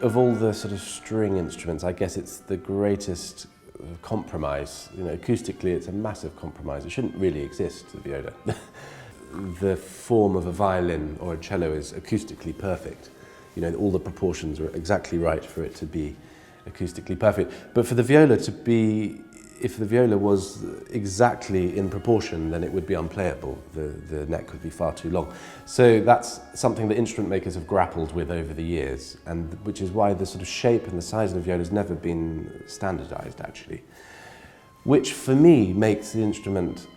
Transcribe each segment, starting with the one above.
of all the sort of string instruments, I guess it's the greatest compromise. You know, acoustically it's a massive compromise. It shouldn't really exist, the viola. The form of a violin or a cello is acoustically perfect. You know, all the proportions are exactly right for it to be acoustically perfect. But for the viola to be, if the viola was exactly in proportion, then it would be unplayable. The neck would be far too long. So that's something that instrument makers have grappled with over the years, and which is why the sort of shape and the size of the viola has never been standardized, actually. Which, for me, makes the instrument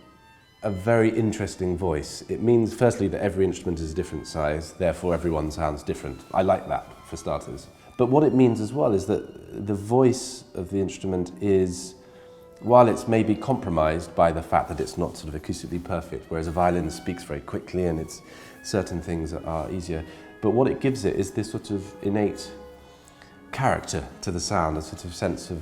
a very interesting voice. It means, firstly, that every instrument is a different size, therefore everyone sounds different. I like that, for starters. But what it means as well is that the voice of the instrument is, while it's maybe compromised by the fact that it's not sort of acoustically perfect, whereas a violin speaks very quickly and it's certain things are easier, but what it gives it is this sort of innate character to the sound, a sort of sense of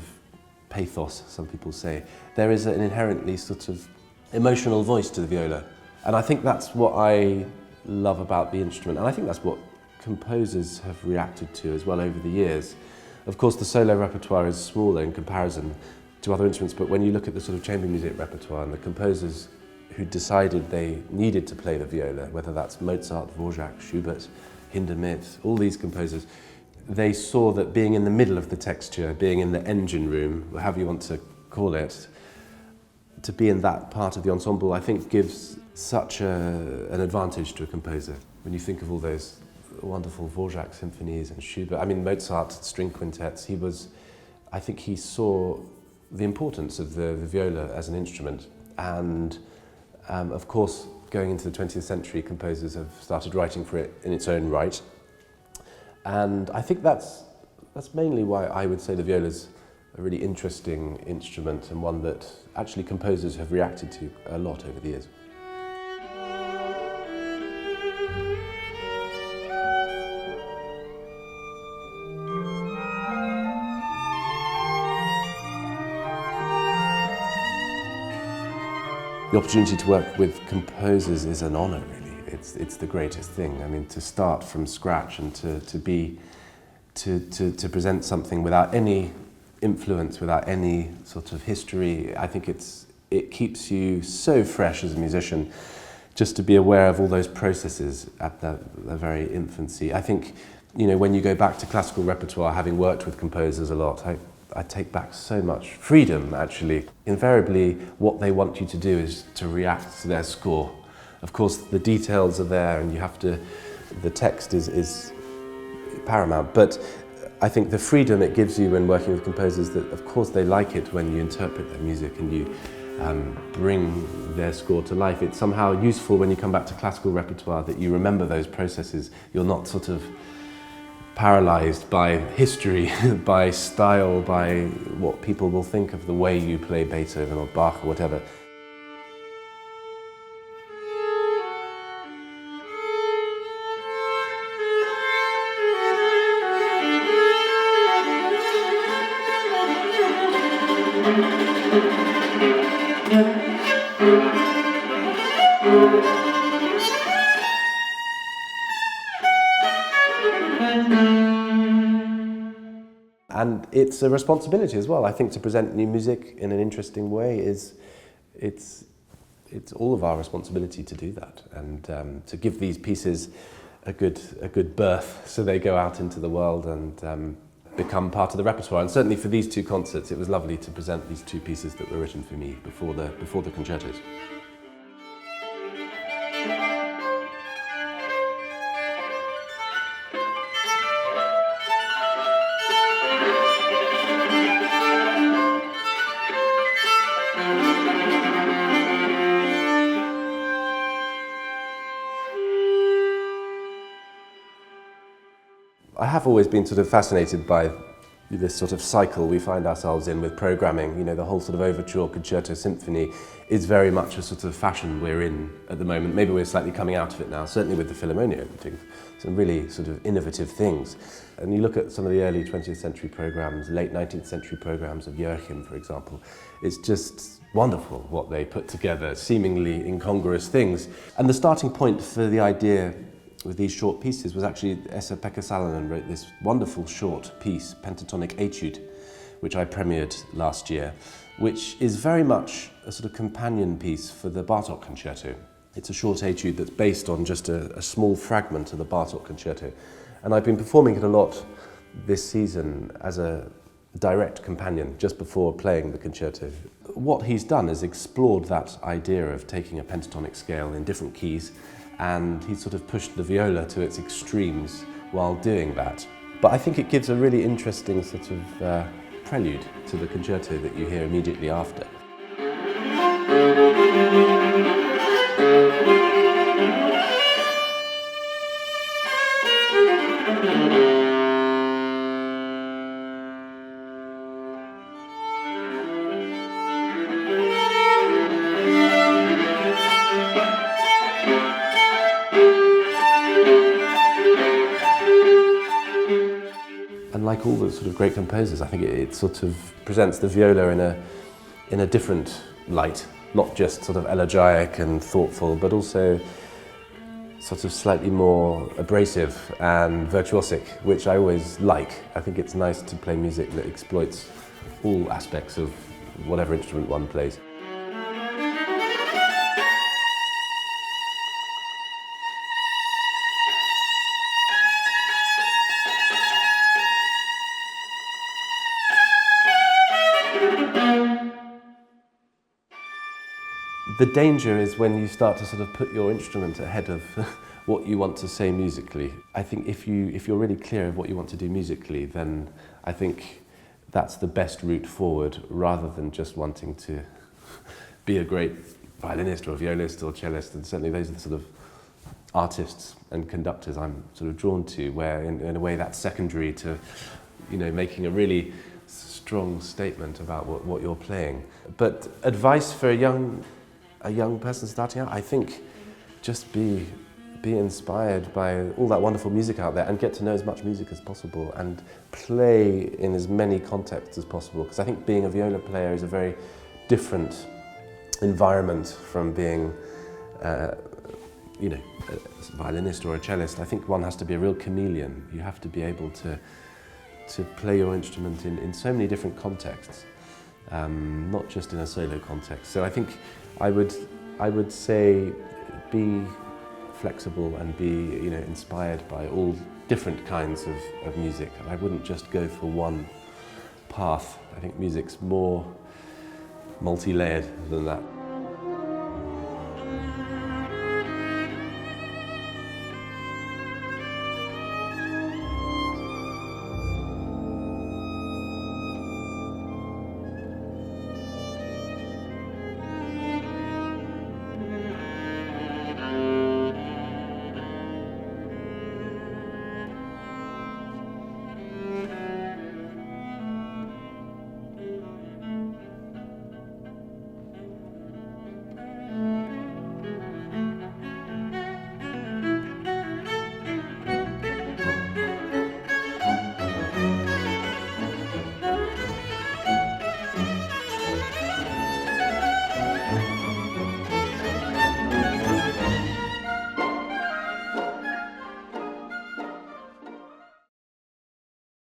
pathos, some people say. There is an inherently sort of emotional voice to the viola, and I think that's what I love about the instrument, and I think that's what composers have reacted to as well over the years. Of course, the solo repertoire is smaller in comparison to other instruments, but when you look at the sort of chamber music repertoire and the composers who decided they needed to play the viola, whether that's Mozart, Dvorak, Schubert, Hindemith, all these composers, they saw that being in the middle of the texture, being in the engine room, however you want to call it, to be in that part of the ensemble, I think gives such an advantage to a composer. When you think of all those wonderful Dvorak symphonies and Schubert, I mean Mozart string quintets, I think he saw the importance of the viola as an instrument, and of course going into the 20th century composers have started writing for it in its own right, and I think that's mainly why I would say the viola's a really interesting instrument and one that actually composers have reacted to a lot over the years. The opportunity to work with composers is an honour, really. It's the greatest thing. I mean, to start from scratch and to present something without any influence, without any sort of history, I think it keeps you so fresh as a musician, just to be aware of all those processes at the very infancy. I think, you know, when you go back to classical repertoire, having worked with composers a lot, I take back so much freedom, actually. Invariably, what they want you to do is to react to their score. Of course, the details are there and the text is paramount, but I think the freedom it gives you when working with composers, that of course they like it when you interpret their music and you bring their score to life. It's somehow useful when you come back to classical repertoire that you remember those processes. You're not sort of paralysed by history, by style, by what people will think of the way you play Beethoven or Bach or whatever. And it's a responsibility as well. I think to present new music in an interesting way it's all of our responsibility to do that, and to give these pieces a good birth so they go out into the world and become part of the repertoire. And certainly for these two concerts, it was lovely to present these two pieces that were written for me before the concertos. I have always been sort of fascinated by this sort of cycle we find ourselves in with programming. You know, the whole sort of overture, concerto, symphony is very much a sort of fashion we're in at the moment. Maybe we're slightly coming out of it now, certainly with the Philharmonia, doing some really sort of innovative things. And you look at some of the early 20th century programs, late 19th century programs of Joachim, for example, it's just wonderful what they put together, seemingly incongruous things. And the starting point for the idea with these short pieces was actually Esa-Pekka Salonen wrote this wonderful short piece, Pentatonic Étude, which I premiered last year, which is very much a sort of companion piece for the Bartók Concerto. It's a short étude that's based on just a small fragment of the Bartók Concerto. And I've been performing it a lot this season as a direct companion just before playing the concerto. What he's done is explored that idea of taking a pentatonic scale in different keys, and he's sort of pushed the viola to its extremes while doing that. But I think it gives a really interesting sort of prelude to the concerto that you hear immediately after. And like all the sort of great composers, I think it sort of presents the viola in a different light, not just sort of elegiac and thoughtful, but also sort of slightly more abrasive and virtuosic, which I always like. I think it's nice to play music that exploits all aspects of whatever instrument one plays. The danger is when you start to sort of put your instrument ahead of what you want to say musically. I think if you're really clear of what you want to do musically, then I think that's the best route forward, rather than just wanting to be a great violinist or a violist or cellist. And certainly those are the sort of artists and conductors I'm sort of drawn to, where in a way that's secondary to, you know, making a really strong statement about what you're playing. But advice for a young person starting out, I think just be inspired by all that wonderful music out there and get to know as much music as possible and play in as many contexts as possible, because I think being a viola player is a very different environment from being you know, a violinist or a cellist. I think one has to be a real chameleon. You have to be able to play your instrument in so many different contexts, not just in a solo context. So I think I would say be flexible and be, you know, inspired by all different kinds of music. I wouldn't just go for one path. I think music's more multi-layered than that.